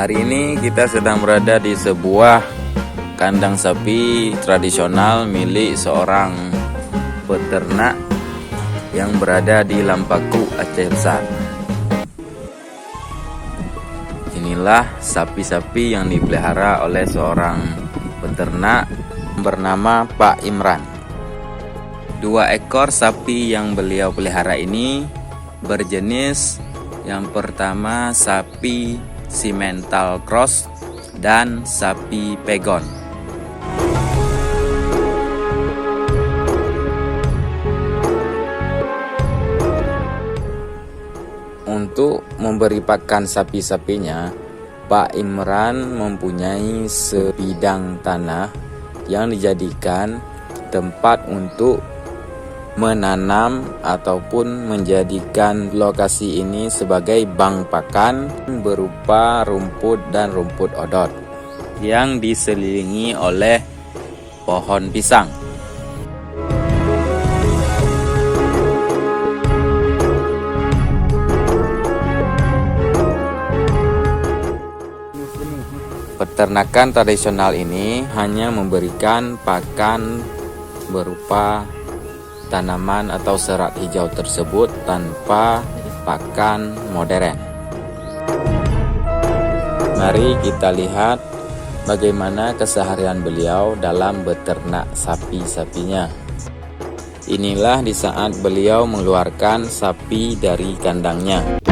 Hari ini kita sedang berada di sebuah kandang sapi tradisional milik seorang peternak yang berada di Lampaku, Aceh Besar. Inilah sapi-sapi yang dipelihara oleh seorang peternak bernama Pak Imran. 2 ekor sapi yang beliau pelihara ini berjenis yang pertama sapi Simmental Cross dan sapi Pegon. Untuk memberi pakan sapi-sapinya, Pak Imran mempunyai sebidang tanah yang dijadikan tempat untuk menanam ataupun menjadikan lokasi ini sebagai bank pakan berupa rumput dan rumput odot yang diselilingi oleh pohon pisang. Peternakan tradisional ini hanya memberikan pakan berupa tanaman atau serat hijau tersebut tanpa pakan modern. Mari kita lihat bagaimana keseharian beliau dalam beternak sapi-sapinya. Inilah di saat beliau mengeluarkan sapi dari kandangnya.